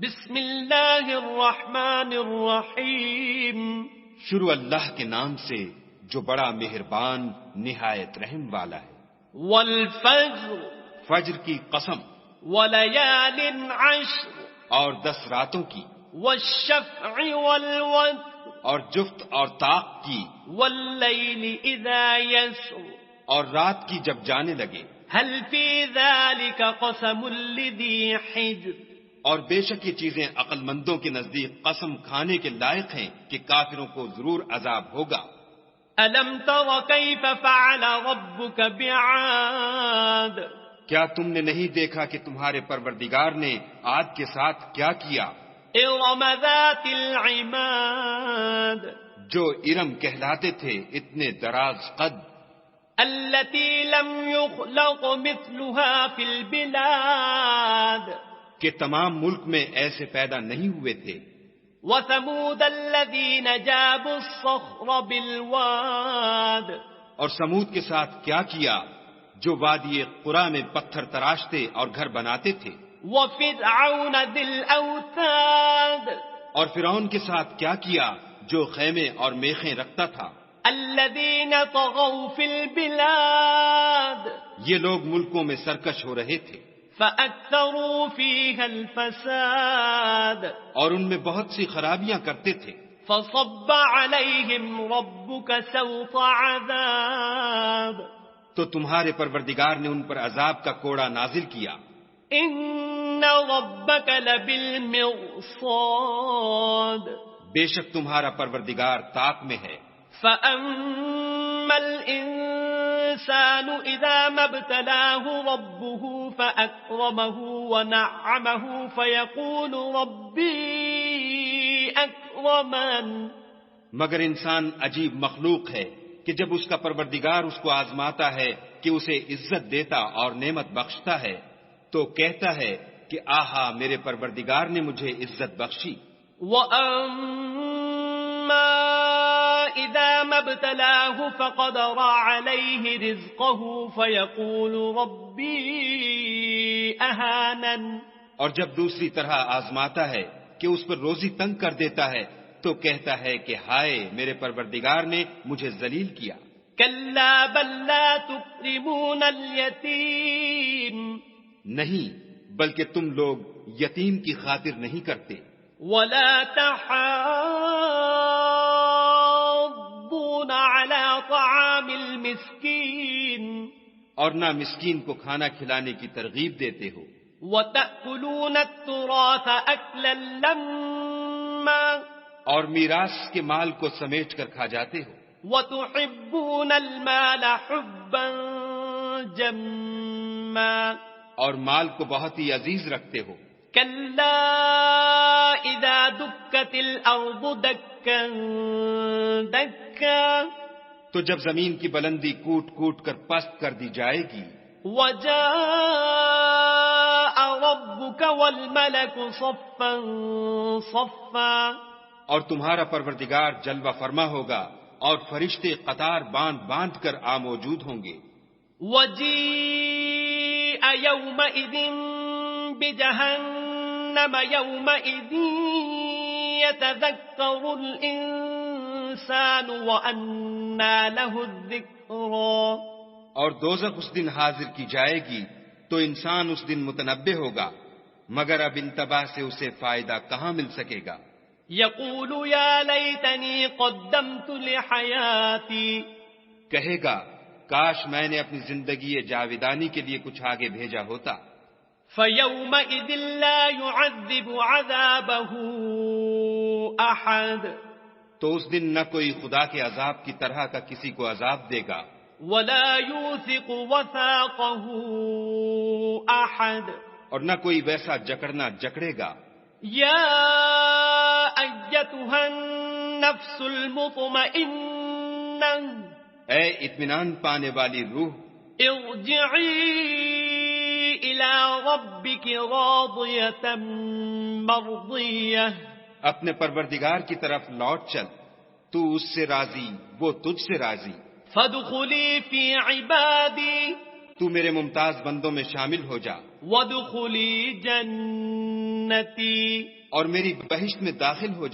بسم اللہ الرحمن الرحیم. شروع اللہ کے نام سے جو بڑا مہربان نہایت رحم والا ہے. والفجر فجر کی قسم. وليال عشر اور 10 راتوں کی. والشفع والوتر اور جفت اور طاق کی. واللیل اذا یسر اور رات کی جب جانے لگے. هل فی ذلک قسم لذی حجر. اور بے شک یہ چیزیں عقل مندوں کے نزدیک قسم کھانے کے لائق ہیں کہ کافروں کو ضرور عذاب ہوگا. الم تر کیف فعل ربک بعاد. کیا تم نے نہیں دیکھا کہ تمہارے پروردگار نے عاد کے ساتھ کیا کیا؟ ارم ذات العماد. جو ارم کہلاتے تھے اتنے دراز قد. التي لم يخلق مثلها في البلاد. کہ تمام ملک میں ایسے پیدا نہیں ہوئے تھے. وثمود الذين جابوا الصخر بالواد. اور سمود کے ساتھ کیا کیا جو وادی قرا میں پتھر تراشتے اور گھر بناتے تھے. وفرعون ذي الاوتاد. اور فرعون کے ساتھ کیا کیا جو خیمے اور میخیں رکھتا تھا. الذين طغوا في البلاد. یہ لوگ ملکوں میں سرکش ہو رہے تھے. فأكثروا فيها الفساد. اور ان میں بہت سی خرابیاں کرتے تھے. فصب عليهم ربك سوط عذاب. تو تمہارے پروردگار نے ان پر عذاب کا کوڑا نازل کیا. ان ربك لبالمرصاد. بے شک تمہارا پروردگار طاق میں ہے. فأما الإنسان إذا ما ابتلاه ربه فأكرمه ونعمه فيقول ربي أكرمن. مگر انسان عجیب مخلوق ہے کہ جب اس کا پروردگار اس کو آزماتا ہے کہ اسے عزت دیتا اور نعمت بخشتا ہے تو کہتا ہے کہ آہا میرے پروردگار نے مجھے عزت بخشی. وَأَمَّا إِذَا مَا ابْتَلَاهُ فَقَدَرَ عَلَيْهِ رِزْقَهُ فَيَقُولُ رَبِّي أَهَانَنِ. اور جب دوسری طرح آزماتا ہے کہ اس پر روزی تنگ کر دیتا ہے تو کہتا ہے کہ ہائے میرے پروردگار نے مجھے ذلیل کیا. كَلَّا بَل لَّا تُكْرِمُونَ الْيَتِيمَ. نہیں بلکہ تم لوگ یتیم کی خاطر نہیں کرتے. وَلَا تَحَاضُّونَ عَلَى طَعَامِ الْمِسْكِينِ. اور نہ مسکین کو کھانا کھلانے کی ترغیب دیتے ہو. وَتَأْكُلُونَ التُّرَاثَ أَكْلًا لَمًّا. اور میراث کے مال کو سمیٹ کر کھا جاتے ہو. وَتُحِبُّونَ الْمَالَ حُبًّا جَمًّا. اور مال کو بہت ہی عزیز رکھتے ہو. كَلَّا إِذَا دُكَّتِ الْأَرْضُ دَكًّا دَكًّا. تو جب زمین کی بلندی کوٹ کوٹ کر پست کر دی جائے گی. وَجَاءَ رَبُّكَ وَالْمَلَكُ صَفًّا صَفًّا. اور تمہارا پروردگار جلوہ فرما ہوگا اور فرشتے قطار باندھ باندھ کر موجود ہوں گے. وَجِيءَ يَوْمَئِذٍ بِجَهَنَّمَ يَوْمَئِذٍ يَتَذَكَّرُ الْإِنسَانُ وَأَنَّى لَهُ الذِّكْرَى. اور دوزخ اس دن حاضر کی جائے گی تو انسان اس دن متنبہ ہوگا مگر اب انتباہ سے اسے فائدہ کہاں مل سکے گا. يَقُولُ يَا لَيْتَنِي قَدَّمْتُ لِحَيَاتِي. کہے گا کاش میں نے اپنی زندگی جاویدانی کے لیے کچھ آگے بھیجا ہوتا. فَيَوْمَئِذٍ لَّا يُعَذِّبُ عَذَابَهُ أَحَدٌ. تو اس دن نہ کوئی خدا کے عذاب کی طرح کا کسی کو عذاب دے گا. وَلَا يُوثِقُ وَثَاقَهُ أَحَدٌ. اور نہ کوئی ویسا جکڑنا جکڑے گا. يَا أَيَّتُهَا النَّفْسُ الْمُطْمَئِنَّةُ. اے اطمینان پانے والی روح، ارجعی إِلَى رَبِّكِ رَاضِيَةً مَرْضِيَّةً. اپنے پروردگار کی طرف لوٹ چل، تو اس سے راضی وہ تجھ سے راضی. فَادْخُلِي فِي عِبَادِي. تو میرے ممتاز بندوں میں شامل ہو جا. وَادْخُلِي جَنَّتِي. جنتی اور میری بہشت میں داخل ہو